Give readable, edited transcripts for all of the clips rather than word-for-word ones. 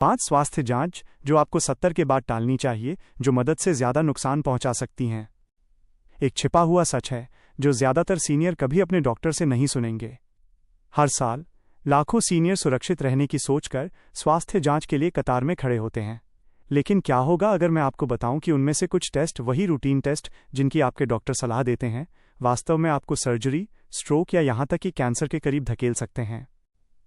5 स्वास्थ्य जांच जो आपको 70 के बाद टालनी चाहिए, जो मदद से ज़्यादा नुकसान पहुंचा सकती हैं। एक छिपा हुआ सच है जो ज़्यादातर सीनियर कभी अपने डॉक्टर से नहीं सुनेंगे। हर साल लाखों सीनियर सुरक्षित रहने की सोचकर स्वास्थ्य जांच के लिए कतार में खड़े होते हैं। लेकिन क्या होगा अगर मैं आपको बताऊं कि उनमें से कुछ टेस्ट, वही रूटीन टेस्ट जिनकी आपके डॉक्टर सलाह देते हैं, वास्तव में आपको सर्जरी, स्ट्रोक या यहां तक कि कैंसर के करीब धकेल सकते हैं।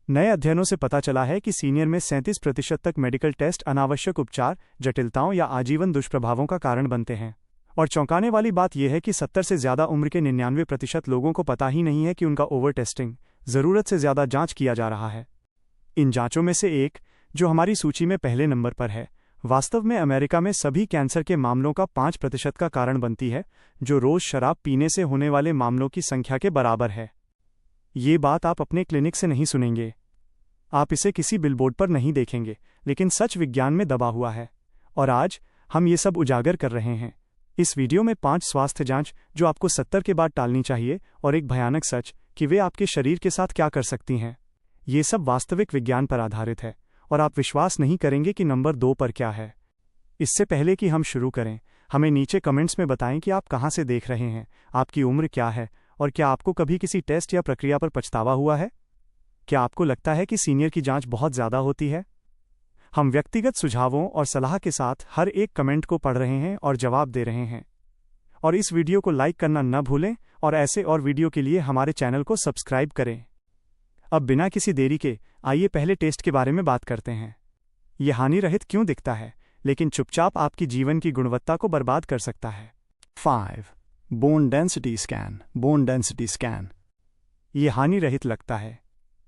नए अध्ययनों से पता चला है कि सीनियर में 37% तक मेडिकल टेस्ट अनावश्यक उपचार, जटिलताओं या आजीवन दुष्प्रभावों का कारण बनते हैं। और चौंकाने वाली बात यह है कि 70 से ज़्यादा उम्र के 99% लोगों को पता ही नहीं है कि उनका ओवर टेस्टिंग, ज़रूरत से ज़्यादा जांच किया जा रहा है। इन जांचों में से एक, जो हमारी सूची में पहले नंबर पर है, वास्तव में अमेरिका में सभी कैंसर के मामलों का 5% का कारण बनती है, जो रोज़ शराब पीने से होने वाले मामलों की संख्या के बराबर है। ये बात आप अपने क्लिनिक से नहीं सुनेंगे, आप इसे किसी बिलबोर्ड पर नहीं देखेंगे, लेकिन सच विज्ञान में दबा हुआ है। और आज हम ये सब उजागर कर रहे हैं इस वीडियो में। 5 स्वास्थ्य जांच जो आपको 70 के बाद टालनी चाहिए, और एक भयानक सच कि वे आपके शरीर के साथ क्या कर सकती हैं। ये सब वास्तविक विज्ञान पर आधारित है, और आप विश्वास नहीं करेंगे कि नंबर 2 पर क्या है। इससे पहले कि हम शुरू करें, हमें नीचे कमेंट्स में बताएं कि आप कहां से देख रहे हैं, आपकी उम्र क्या है, और क्या आपको कभी किसी टेस्ट या प्रक्रिया पर पछतावा हुआ है। क्या आपको लगता है कि सीनियर की जांच बहुत ज़्यादा होती है? हम व्यक्तिगत सुझावों और सलाह के साथ हर एक कमेंट को पढ़ रहे हैं और जवाब दे रहे हैं। और इस वीडियो को लाइक करना न भूलें, और ऐसे और वीडियो के लिए हमारे चैनल को सब्सक्राइब करें। अब बिना किसी देरी के आइए पहले टेस्ट के बारे में बात करते हैं। यह हानि रहित क्यों दिखता है, लेकिन चुपचाप आपकी जीवन की गुणवत्ता को बर्बाद कर सकता है। 5. Bone density scan. Bone density scan. यह हानि रहित लगता है।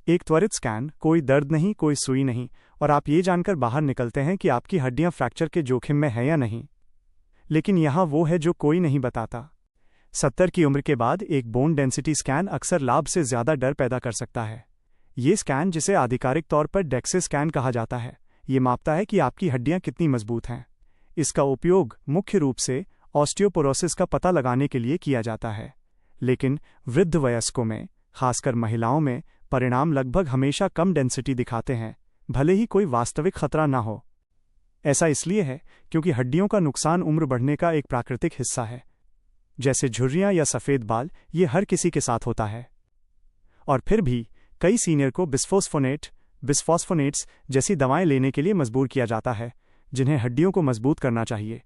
एक त्वरित स्कैन, कोई दर्द नहीं, कोई सुई नहीं, और आप ये जानकर बाहर निकलते हैं कि आपकी हड्डियां फ्रैक्चर के जोखिम में हैं या नहीं। लेकिन यहाँ वो है जो कोई नहीं बताता। 70 की उम्र के बाद एक बोन डेंसिटी स्कैन अक्सर लाभ से ज़्यादा डर पैदा कर सकता है। ये स्कैन, जिसे आधिकारिक तौर पर डेक्सा स्कैन कहा जाता है, ये मापता है कि आपकी हड्डियां कितनी मजबूत हैं। इसका उपयोग मुख्य रूप से ऑस्टियोपोरोसिस का पता लगाने के लिए किया जाता है। लेकिन वृद्ध वयस्कों में, खासकर महिलाओं में, परिणाम लगभग हमेशा कम डेंसिटी दिखाते हैं, भले ही कोई वास्तविक खतरा ना हो। ऐसा इसलिए है क्योंकि हड्डियों का नुकसान उम्र बढ़ने का एक प्राकृतिक हिस्सा है। जैसे झुर्रियां या सफ़ेद बाल, ये हर किसी के साथ होता है। और फिर भी कई सीनियर को बिस्फॉस्फोनेट्स जैसी दवाएं लेने के लिए मजबूर किया जाता है, जिन्हें हड्डियों को मजबूत करना चाहिए,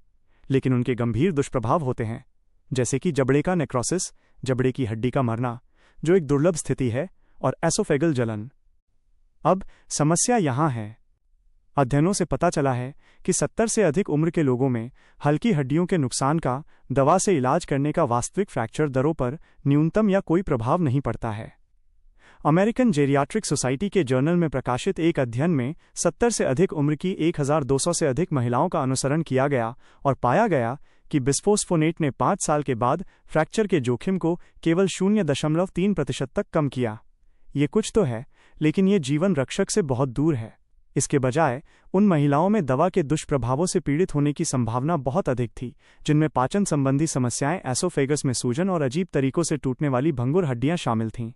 लेकिन उनके गंभीर दुष्प्रभाव होते हैं, जैसे कि जबड़े का नेक्रोसिस, जबड़े की हड्डी का मरना, जो एक दुर्लभ स्थिति है, और एसोफेगल जलन। अब समस्या यहाँ है। अध्ययनों से पता चला है कि 70 से अधिक उम्र के लोगों में हल्की हड्डियों के नुकसान का दवा से इलाज करने का वास्तविक फ्रैक्चर दरों पर न्यूनतम या कोई प्रभाव नहीं पड़ता है। अमेरिकन जेरियाट्रिक सोसाइटी के जर्नल में प्रकाशित एक अध्ययन में 70 से अधिक उम्र की 1200 से अधिक महिलाओं का अनुसरण किया गया, और पाया गया कि बिस्फोस्फोनेट ने 5 साल के बाद फ्रैक्चर के जोखिम को केवल 0.3% तक कम किया। ये कुछ तो है, लेकिन ये जीवन रक्षक से बहुत दूर है। इसके बजाय उन महिलाओं में दवा के दुष्प्रभावों से पीड़ित होने की संभावना बहुत अधिक थी, जिनमें पाचन संबंधी समस्याएं, एसोफेगस में सूजन और अजीब तरीकों से टूटने वाली भंगुर हड्डियां शामिल थीं।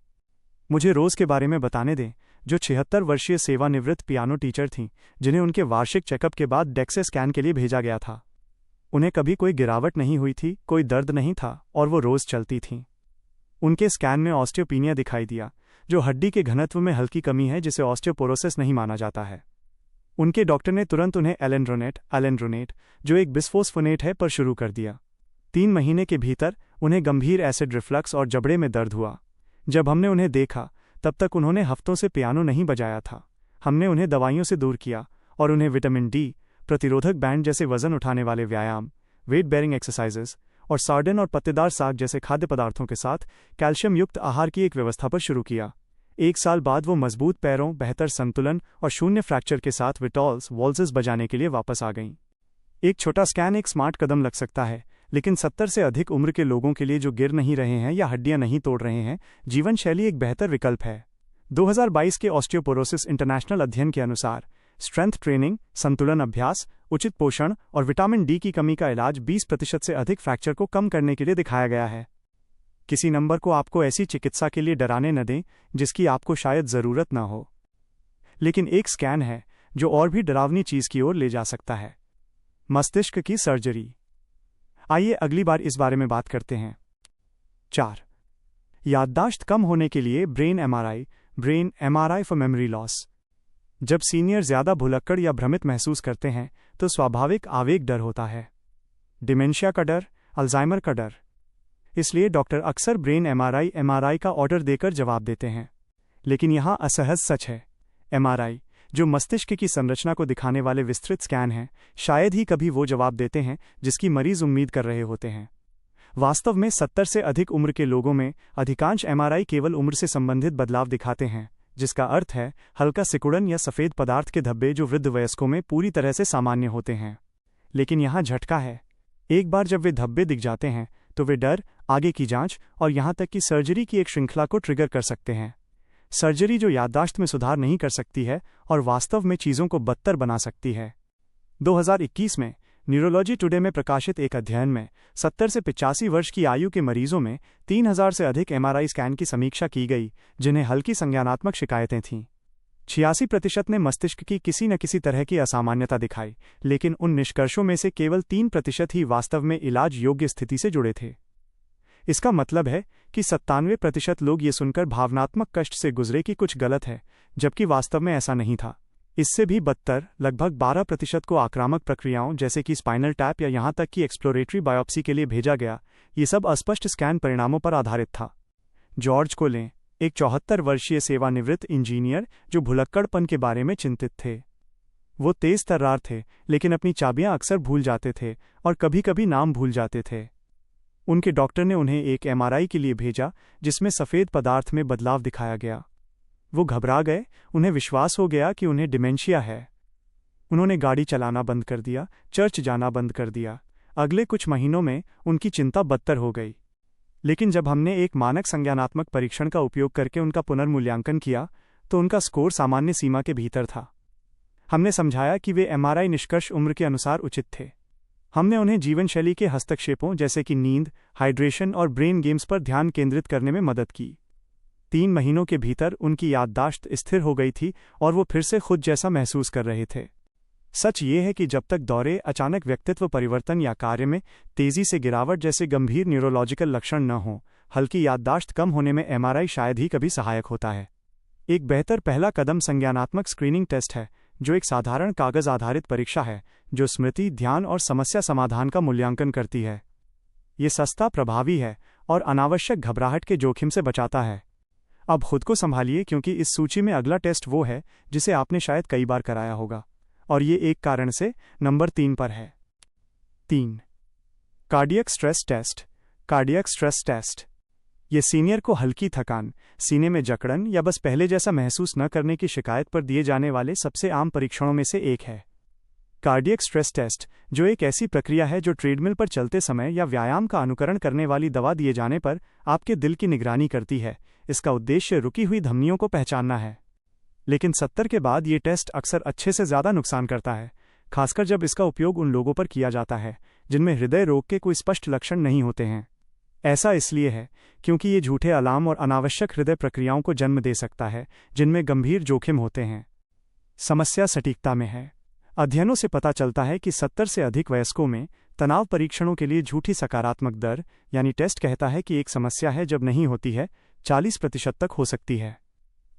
मुझे रोज़ के बारे में बताने दें, जो 76 वर्षीय सेवानिवृत्त पियानो टीचर थीं, जिन्हें उनके वार्षिक चेकअप के बाद डेक्सा स्कैन के लिए भेजा गया था। उन्हें कभी कोई गिरावट नहीं हुई थी, कोई दर्द नहीं था, और वो रोज़ चलती थीं। उनके स्कैन में ऑस्टियोपीनिया दिखाई दिया, जो हड्डी के घनत्व में हल्की कमी है, जिसे ऑस्टियोपोरोसिस नहीं माना जाता है। उनके डॉक्टर ने तुरंत उन्हें एलेंड्रोनेट, जो एक बिस्फोस्फोनेट है, पर शुरू कर दिया। 3 महीने के भीतर उन्हें गंभीर एसिड रिफ्लक्स और जबड़े में दर्द हुआ। जब हमने उन्हें देखा, तब तक उन्होंने हफ्तों से पियानो नहीं बजाया था। हमने उन्हें दवाइयों से दूर किया और उन्हें विटामिन डी, प्रतिरोधक बैंड जैसे वजन उठाने वाले व्यायाम, वेट बेयरिंग एक्सरसाइजेस, और सार्डिन और पत्तेदार साग जैसे खाद्य पदार्थों के साथ कैल्शियम युक्त आहार की एक व्यवस्था पर शुरू किया। 1 साल बाद वो मजबूत पैरों, बेहतर संतुलन और शून्य फ्रैक्चर के साथ विटॉल्स वॉल्सेस बजाने के लिए वापस आ गईं। एक छोटा स्कैन एक स्मार्ट कदम लग सकता है, लेकिन 70 से अधिक उम्र के लोगों के लिए जो गिर नहीं रहे हैं या हड्डियां नहीं तोड़ रहे हैं, जीवन शैली एक बेहतर विकल्प है। 2022 के ऑस्टियोपोरोसिस इंटरनेशनल अध्ययन के अनुसार स्ट्रेंथ ट्रेनिंग, संतुलन अभ्यास, उचित पोषण और विटामिन डी की कमी का इलाज 20% से अधिक फ्रैक्चर को कम करने के लिए दिखाया गया है। किसी नंबर को आपको ऐसी चिकित्सा के लिए डराने न दें जिसकी आपको शायद ज़रूरत न हो। लेकिन एक स्कैन है जो और भी डरावनी चीज की ओर ले जा सकता है, मस्तिष्क की सर्जरी। आइए अगली बार इस बारे में बात करते हैं। 4. याददाश्त कम होने के लिए brain MRI for memory loss. जब सीनियर ज्यादा भुलक्कड़ या भ्रमित महसूस करते हैं तो स्वाभाविक आवेग डर होता है, डिमेंशिया का डर, अल्जाइमर का डर। इसलिए डॉक्टर अक्सर ब्रेन एमआरआई का ऑर्डर देकर जवाब देते हैं। लेकिन यहाँ असहज सच है, एमआरआई, जो मस्तिष्क की संरचना को दिखाने वाले विस्तृत स्कैन हैं, शायद ही कभी वो जवाब देते हैं जिसकी मरीज उम्मीद कर रहे होते हैं। वास्तव में 70 से अधिक उम्र के लोगों में अधिकांश एमआरआई केवल उम्र से संबंधित बदलाव दिखाते हैं, जिसका अर्थ है हल्का सिकुड़न या सफेद पदार्थ के धब्बे जो वृद्ध वयस्कों में पूरी तरह से सामान्य होते हैं। लेकिन यहाँ झटका है, एक बार जब वे धब्बे दिख जाते हैं तो वे डर, आगे की जांच और यहाँ तक कि सर्जरी की एक श्रृंखला को ट्रिगर कर सकते हैं। सर्जरी जो याददाश्त में सुधार नहीं कर सकती है और वास्तव में चीज़ों को बदतर बना सकती है। 2021 में न्यूरोलॉजी टुडे में प्रकाशित एक अध्ययन में 70 से 85 वर्ष की आयु के मरीजों में 3000 से अधिक एमआरआई स्कैन की समीक्षा की गई जिन्हें हल्की संज्ञानात्मक शिकायतें थीं। 86% ने मस्तिष्क की किसी न किसी तरह की असामान्यता दिखाई, लेकिन उन निष्कर्षों में से केवल 3% ही वास्तव में इलाज योग्य स्थिति से जुड़े थे। इसका मतलब है कि 97% लोग ये सुनकर भावनात्मक कष्ट से गुजरे कि कुछ गलत है, जबकि वास्तव में ऐसा नहीं था। इससे भी बदतर, लगभग 12% को आक्रामक प्रक्रियाओं जैसे कि स्पाइनल टैप या यहाँ तक कि एक्सप्लोरेटरी बायोप्सी के लिए भेजा गया। ये सब अस्पष्ट स्कैन परिणामों पर आधारित था। जॉर्ज को लें, एक 74 वर्षीय सेवानिवृत्त इंजीनियर जो भुलक्कड़पन के बारे में चिंतित थे। वो तेज तर्रार थे, लेकिन अपनी चाबियां अक्सर भूल जाते थे और कभी कभी नाम भूल जाते थे। उनके डॉक्टर ने उन्हें एक एमआरआई के लिए भेजा जिसमें सफ़ेद पदार्थ में बदलाव दिखाया गया। वो घबरा गए, उन्हें विश्वास हो गया कि उन्हें डिमेंशिया है। उन्होंने गाड़ी चलाना बंद कर दिया, चर्च जाना बंद कर दिया। अगले कुछ महीनों में उनकी चिंता बदतर हो गई। लेकिन जब हमने एक मानक संज्ञानात्मक परीक्षण का उपयोग करके उनका पुनर्मूल्यांकन किया तो उनका स्कोर सामान्य सीमा के भीतर था। हमने समझाया कि वे एमआरआई निष्कर्ष उम्र के अनुसार उचित थे। हमने उन्हें जीवनशैली के हस्तक्षेपों जैसे कि नींद, हाइड्रेशन और ब्रेन गेम्स पर ध्यान केंद्रित करने में मदद की। 3 महीनों के भीतर उनकी याददाश्त स्थिर हो गई थी और वो फिर से खुद जैसा महसूस कर रहे थे। सच ये है कि जब तक दौरे, अचानक व्यक्तित्व परिवर्तन या कार्य में तेजी से गिरावट जैसे गंभीर न्यूरोलॉजिकल लक्षण न हों, हल्की याददाश्त कम होने में एमआरआई शायद ही कभी सहायक होता है। एक बेहतर पहला कदम संज्ञानात्मक स्क्रीनिंग टेस्ट है, जो एक साधारण कागज आधारित परीक्षा है जो स्मृति, ध्यान और समस्या समाधान का मूल्यांकन करती है। ये सस्ता, प्रभावी है और अनावश्यक घबराहट के जोखिम से बचाता है। अब खुद को संभालिए, क्योंकि इस सूची में अगला टेस्ट वो है जिसे आपने शायद कई बार कराया होगा, और ये एक कारण से नंबर 3 पर है। 3. Cardiac stress test. Cardiac stress test ये सीनियर को हल्की थकान, सीने में जकड़न या बस पहले जैसा महसूस न करने की शिकायत पर दिए जाने वाले सबसे आम परीक्षणों में से एक है। कार्डियक स्ट्रेस टेस्ट, जो एक ऐसी प्रक्रिया है जो ट्रेडमिल पर चलते समय या व्यायाम का अनुकरण करने वाली दवा दिए जाने पर आपके दिल की निगरानी करती है। इसका उद्देश्य रुकी हुई धमनियों को पहचानना है। लेकिन 70 के बाद ये टेस्ट अक्सर अच्छे से ज़्यादा नुकसान करता है, खासकर जब इसका उपयोग उन लोगों पर किया जाता है जिनमें हृदय रोग के कोई स्पष्ट लक्षण नहीं होते हैं। ऐसा इसलिए है क्योंकि ये झूठे अलार्म और अनावश्यक हृदय प्रक्रियाओं को जन्म दे सकता है जिनमें गंभीर जोखिम होते हैं। समस्या सटीकता में है। अध्ययनों से पता चलता है कि 70 से अधिक वयस्कों में तनाव परीक्षणों के लिए झूठी सकारात्मक दर, यानी टेस्ट कहता है कि एक समस्या है जब नहीं होती है, 40% तक हो सकती है।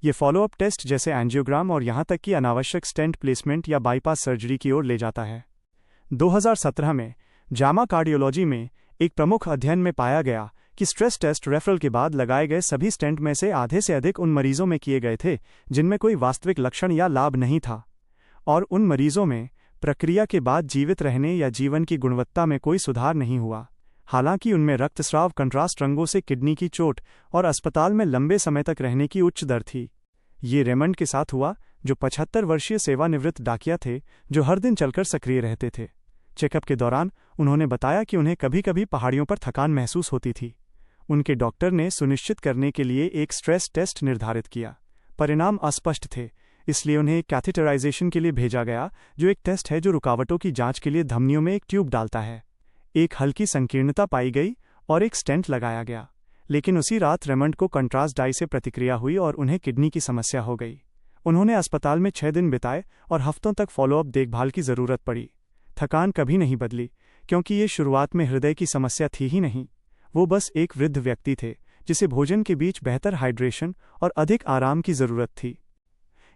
ये फॉलोअप टेस्ट जैसे एंजियोग्राम और यहाँ तक कि अनावश्यक स्टेंट प्लेसमेंट या बाईपास सर्जरी की ओर ले जाता है। 2017 में जामा कार्डियोलॉजी में एक प्रमुख अध्ययन में पाया गया कि स्ट्रेस टेस्ट रेफरल के बाद लगाए गए सभी स्टेंट में से आधे से अधिक उन मरीजों में किए गए थे जिनमें कोई वास्तविक लक्षण या लाभ नहीं था, और उन मरीजों में प्रक्रिया के बाद जीवित रहने या जीवन की गुणवत्ता में कोई सुधार नहीं हुआ। हालांकि उनमें रक्तस्राव, कंट्रास्ट रंगों से किडनी की चोट और अस्पताल में लंबे समय तक रहने की उच्च दर थी। ये रेमंड के साथ हुआ, जो 75 वर्षीय सेवानिवृत्त डाकिया थे जो हर दिन चलकर सक्रिय रहते थे। चेकअप के दौरान उन्होंने बताया कि उन्हें कभी कभी पहाड़ियों पर थकान महसूस होती थी। उनके डॉक्टर ने सुनिश्चित करने के लिए एक स्ट्रेस टेस्ट निर्धारित किया। परिणाम अस्पष्ट थे, इसलिए उन्हें कैथेटराइजेशन के लिए भेजा गया, जो एक टेस्ट है जो रुकावटों की जांच के लिए धमनियों में एक ट्यूब डालता है। एक हल्की संकीर्णता पाई गई और एक स्टेंट लगाया गया, लेकिन उसी रात रेमंड को कंट्रास्ट डाई से प्रतिक्रिया हुई और उन्हें किडनी की समस्या हो गई। उन्होंने अस्पताल में 6 दिन बिताए और हफ्तों तक फॉलोअप देखभाल की ज़रूरत पड़ी। थकान कभी नहीं बदली, क्योंकि ये शुरुआत में हृदय की समस्या थी ही नहीं। वो बस एक वृद्ध व्यक्ति थे जिसे भोजन के बीच बेहतर हाइड्रेशन और अधिक आराम की ज़रूरत थी।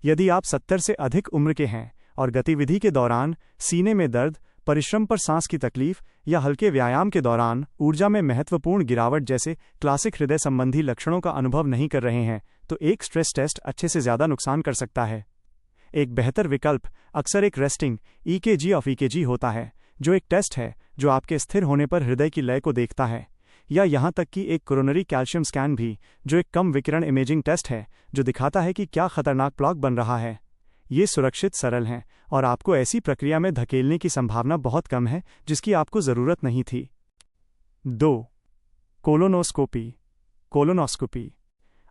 यदि आप 70 से अधिक उम्र के हैं और गतिविधि के दौरान सीने में दर्द, परिश्रम पर सांस की तकलीफ या हल्के व्यायाम के दौरान ऊर्जा में महत्वपूर्ण गिरावट जैसे क्लासिक हृदय संबंधी लक्षणों का अनुभव नहीं कर रहे हैं, तो एक स्ट्रेस टेस्ट अच्छे से ज़्यादा नुकसान कर सकता है। एक बेहतर विकल्प अक्सर एक रेस्टिंग EKG ऑफ EKG होता है, जो एक टेस्ट है जो आपके स्थिर होने पर हृदय की लय को देखता है, या यहाँ तक कि एक कोरोनरी कैल्शियम स्कैन भी, जो एक कम विकिरण इमेजिंग टेस्ट है जो दिखाता है कि क्या खतरनाक प्लॉक बन रहा है। ये सुरक्षित, सरल हैं और आपको ऐसी प्रक्रिया में धकेलने की संभावना बहुत कम है जिसकी आपको ज़रूरत नहीं थी। 2. कोलोनोस्कोपी। कोलोनोस्कोपी।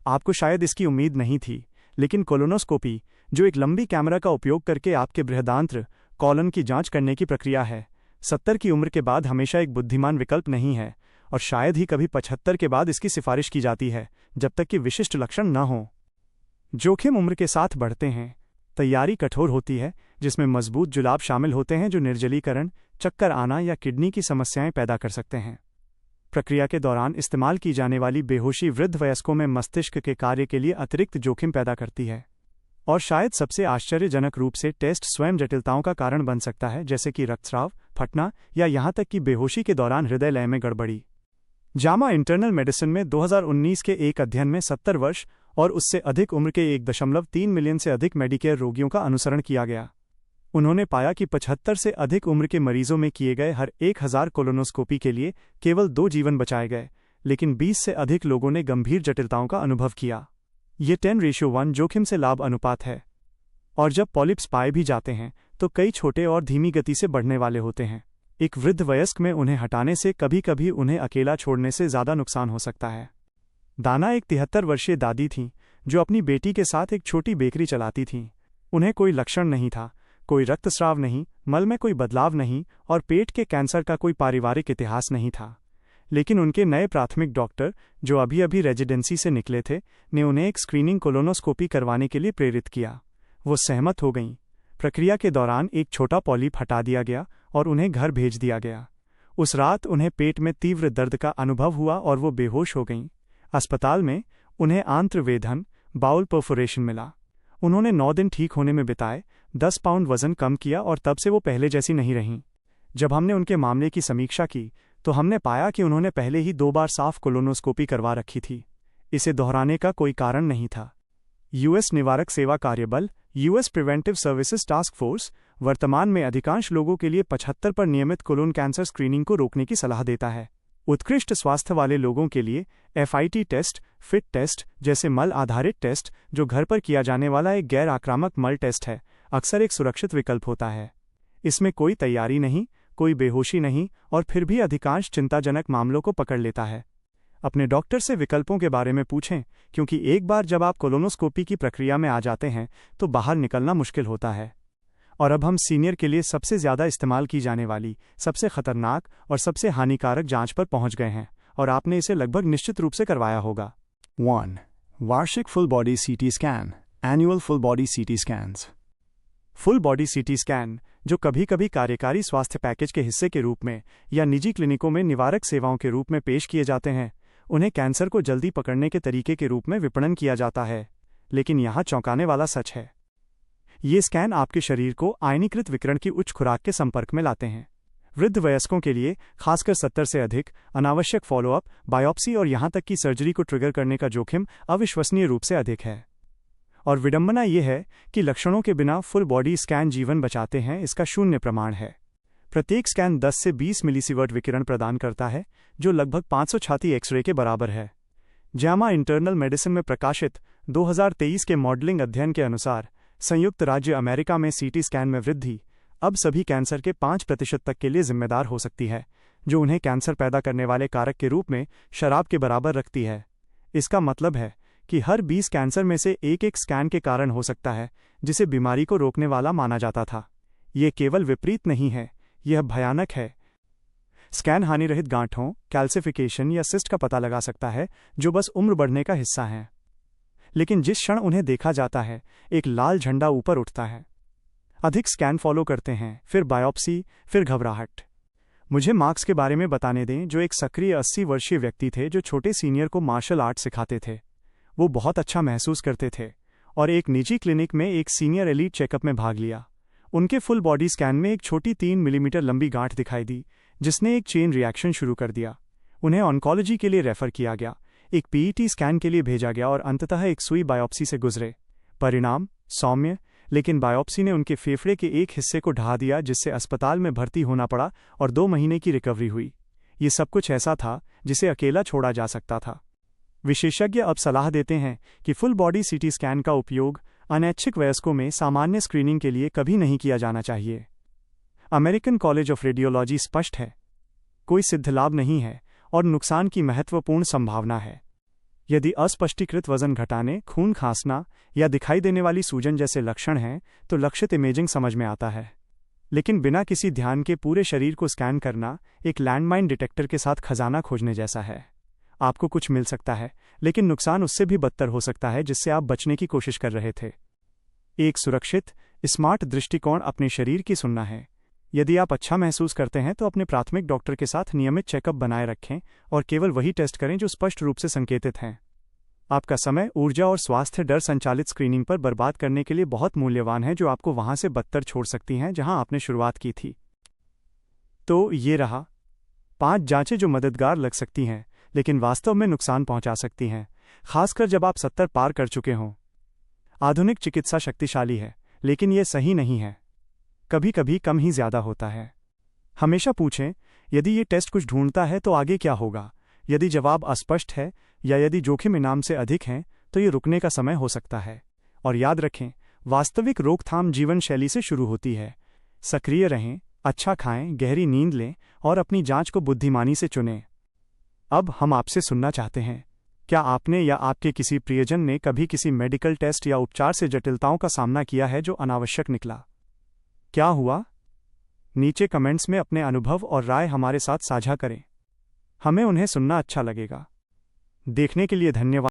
आपको शायद इसकी उम्मीद नहीं थी, लेकिन कोलोनोस्कोपी, जो एक लंबी कैमरा का उपयोग करके आपके बृहदांत्र कॉलन की जांच करने की प्रक्रिया है, 70 की उम्र के बाद हमेशा एक बुद्धिमान विकल्प नहीं है और शायद ही कभी 75 के बाद इसकी सिफारिश की जाती है, जब तक कि विशिष्ट लक्षण न हों। जोखिम उम्र के साथ बढ़ते हैं। तैयारी कठोर होती है, जिसमें मजबूत जुलाब शामिल होते हैं जो निर्जलीकरण, चक्कर आना या किडनी की समस्याएं पैदा कर सकते हैं। प्रक्रिया के दौरान इस्तेमाल की जाने वाली बेहोशी वृद्ध वयस्कों में मस्तिष्क के कार्य के लिए अतिरिक्त जोखिम पैदा करती है, और शायद सबसे आश्चर्यजनक रूप से टेस्ट स्वयं जटिलताओं का कारण बन सकता है, जैसे कि रक्तस्राव, फटना या यहाँ तक कि बेहोशी के दौरान हृदय लय में गड़बड़ी। जामा इंटरनल मेडिसिन में 2019 के एक अध्ययन में 70 वर्ष और उससे अधिक उम्र के 1.3 मिलियन से अधिक मेडिकेयर रोगियों का अनुसरण किया गया। उन्होंने पाया कि 75 से अधिक उम्र के मरीजों में किए गए हर 1000 कोलोनोस्कोपी के लिए केवल 2 जीवन बचाए गए, लेकिन 20 से अधिक लोगों ने गंभीर जटिलताओं का अनुभव किया। ये 10:1 जोखिम से लाभ अनुपात है, और जब पॉलिप्स पाए भी जाते हैं तो कई छोटे और धीमी गति से बढ़ने वाले होते हैं। एक वृद्ध वयस्क में उन्हें हटाने से कभी कभी उन्हें अकेला छोड़ने से ज़्यादा नुकसान हो सकता है। दाना एक 73 वर्षीय दादी थीं जो अपनी बेटी के साथ एक छोटी बेकरी चलाती थीं। उन्हें कोई लक्षण नहीं था, कोई रक्तस्राव नहीं, मल में कोई बदलाव नहीं और पेट के कैंसर का कोई पारिवारिक इतिहास नहीं था। लेकिन उनके नए प्राथमिक डॉक्टर, जो अभी अभी रेजिडेंसी से निकले थे, ने उन्हें एक स्क्रीनिंग कोलोनोस्कोपी करवाने के लिए प्रेरित किया। वो सहमत हो गईं। प्रक्रिया के दौरान एक छोटा पॉलिप हटा दिया गया और उन्हें घर भेज दिया गया। उस रात उन्हें पेट में तीव्र दर्द का अनुभव हुआ और वो बेहोश हो गईं। अस्पताल में उन्हें आंत्रवेधन, बाउल परफोरेशन मिला। उन्होंने 9 दिन ठीक होने में बिताए, 10 पाउंड वजन कम किया और तब से वो पहले जैसी नहीं रहीं। जब हमने उनके मामले की समीक्षा की तो हमने पाया कि उन्होंने पहले ही 2 बार साफ कोलोनोस्कोपी करवा रखी थी। इसे दोहराने का कोई कारण नहीं था। यूएस निवारक सेवा कार्यबल, US preventive services task force, वर्तमान में अधिकांश लोगों के लिए 75 पर नियमित कोलोन कैंसर स्क्रीनिंग को रोकने की सलाह देता है। उत्कृष्ट स्वास्थ्य वाले लोगों के लिए FIT टेस्ट, फिट टेस्ट जैसे मल आधारित टेस्ट, जो घर पर किया जाने वाला एक गैर आक्रामक मल टेस्ट है, अक्सर एक सुरक्षित विकल्प होता है। इसमें कोई तैयारी नहीं, कोई बेहोशी नहीं और फिर भी अधिकांश चिंताजनक मामलों को पकड़ लेता है। अपने डॉक्टर से विकल्पों के बारे में पूछें, क्योंकि एक बार जब आप कोलोनोस्कोपी की प्रक्रिया में आ जाते हैं तो बाहर निकलना मुश्किल होता है। और अब हम सीनियर के लिए सबसे ज़्यादा इस्तेमाल की जाने वाली, सबसे खतरनाक और सबसे हानिकारक जांच पर पहुंच गए हैं, और आपने इसे लगभग निश्चित रूप से करवाया होगा। 1. वार्षिक full body CT scan, annual full body CT scans. Full body CT scan, जो कभी कभी कार्यकारी स्वास्थ्य पैकेज के हिस्से के रूप में या निजी क्लिनिकों में निवारक सेवाओं के रूप में पेश किए जाते हैं, उन्हें कैंसर को जल्दी पकड़ने के तरीके के रूप में विपणन किया जाता है। लेकिन यहाँ चौंकाने वाला सच है, ये स्कैन आपके शरीर को आयनीकृत विकिरण की उच्च खुराक के संपर्क में लाते हैं। वृद्ध वयस्कों के लिए, खासकर 70 से अधिक, अनावश्यक फॉलोअप, बायोप्सी और यहाँ तक कि सर्जरी को ट्रिगर करने का जोखिम अविश्वसनीय रूप से अधिक है। और विडंबना यह है कि लक्षणों के बिना फुल बॉडी स्कैन जीवन बचाते हैं, इसका शून्य प्रमाण है। प्रत्येक स्कैन 10 से 20 मिलीसीवर्ट विकिरण प्रदान करता है, जो लगभग 500 छाती एक्सरे के बराबर है। जामा इंटरनल मेडिसिन में प्रकाशित 2023 के मॉडलिंग अध्ययन के अनुसार संयुक्त राज्य अमेरिका में CT स्कैन में वृद्धि अब सभी कैंसर के 5% तक के लिए जिम्मेदार हो सकती है, जो उन्हें कैंसर पैदा करने वाले कारक के रूप में शराब के बराबर रखती है। इसका मतलब है कि हर 20 कैंसर में से एक स्कैन के कारण हो सकता है, जिसे बीमारी को रोकने वाला माना जाता था। ये केवल विपरीत नहीं है, यह भयानक है। स्कैन हानिरहित गांठों, कैल्सिफिकेशन या सिस्ट का पता लगा सकता है, जो बस उम्र बढ़ने का हिस्सा हैं। लेकिन जिस क्षण उन्हें देखा जाता है, एक लाल झंडा ऊपर उठता है। अधिक स्कैन फॉलो करते हैं, फिर बायोप्सी, फिर घबराहट। मुझे मार्क्स के बारे में बताने दें, जो एक सक्रिय 80 वर्षीय व्यक्ति थे जो छोटे सीनियर को मार्शल आर्ट सिखाते थे। वो बहुत अच्छा महसूस करते थे और एक निजी क्लिनिक में एक सीनियर एलीट चेकअप में भाग लिया। उनके फुल बॉडी स्कैन में एक छोटी 3 मिलीमीटर लंबी गांठ दिखाई दी, जिसने एक चेन रिएक्शन शुरू कर दिया। उन्हें ऑन्कोलॉजी के लिए रेफर किया गया, एक पीईटी स्कैन के लिए भेजा गया और अंततः एक सुई बायोप्सी से गुजरे। परिणाम सौम्य, लेकिन बायोप्सी ने उनके फेफड़े के एक हिस्से को ढहा दिया, जिससे अस्पताल में भर्ती होना पड़ा और 2 महीने की रिकवरी हुई। ये सब कुछ ऐसा था जिसे अकेला छोड़ा जा सकता था। विशेषज्ञ अब सलाह देते हैं कि फुल बॉडी सीटी स्कैन का उपयोग अनैच्छिक वयस्कों में सामान्य स्क्रीनिंग के लिए कभी नहीं किया जाना चाहिए। अमेरिकन कॉलेज ऑफ रेडियोलॉजी स्पष्ट है, कोई सिद्ध लाभ नहीं है और नुकसान की महत्वपूर्ण संभावना है। यदि अस्पष्टीकृत वजन घटाने, खून खांसना या दिखाई देने वाली सूजन जैसे लक्षण हैं, तो लक्षित इमेजिंग समझ में आता है। लेकिन बिना किसी ध्यान के पूरे शरीर को स्कैन करना एक लैंडमाइन डिटेक्टर के साथ खजाना खोजने जैसा है। आपको कुछ मिल सकता है, लेकिन नुकसान उससे भी बदतर हो सकता है जिससे आप बचने की कोशिश कर रहे थे। एक सुरक्षित, स्मार्ट दृष्टिकोण अपने शरीर की सुनना है। यदि आप अच्छा महसूस करते हैं तो अपने प्राथमिक डॉक्टर के साथ नियमित चेकअप बनाए रखें और केवल वही टेस्ट करें जो स्पष्ट रूप से संकेतित हैं। आपका समय, ऊर्जा और स्वास्थ्य डर संचालित स्क्रीनिंग पर बर्बाद करने के लिए बहुत मूल्यवान है, जो आपको वहां से बदतर छोड़ सकती हैं जहां आपने शुरुआत की थी। तो ये रहा 5 जांचें जो मददगार लग सकती हैं, लेकिन वास्तव में नुकसान पहुंचा सकती हैं, खासकर जब आप 70 पार कर चुके हों। आधुनिक चिकित्सा शक्तिशाली है, लेकिन यह सही नहीं है। कभी कभी कम ही ज्यादा होता है। हमेशा पूछें, यदि ये टेस्ट कुछ ढूंढता है तो आगे क्या होगा। यदि जवाब अस्पष्ट है या यदि जोखिम इनाम से अधिक हैं, तो ये रुकने का समय हो सकता है। और याद रखें, वास्तविक रोकथाम जीवन शैली से शुरू होती है। सक्रिय रहें, अच्छा खाएं, गहरी नींद लें और अपनी जांच को बुद्धिमानी से चुनें। अब हम आपसे सुनना चाहते हैं, क्या आपने या आपके किसी प्रियजन ने कभी किसी मेडिकल टेस्ट या उपचार से जटिलताओं का सामना किया है जो अनावश्यक निकला? क्या हुआ? नीचे कमेंट्स में अपने अनुभव और राय हमारे साथ साझा करें। हमें उन्हें सुनना अच्छा लगेगा। देखने के लिए धन्यवाद।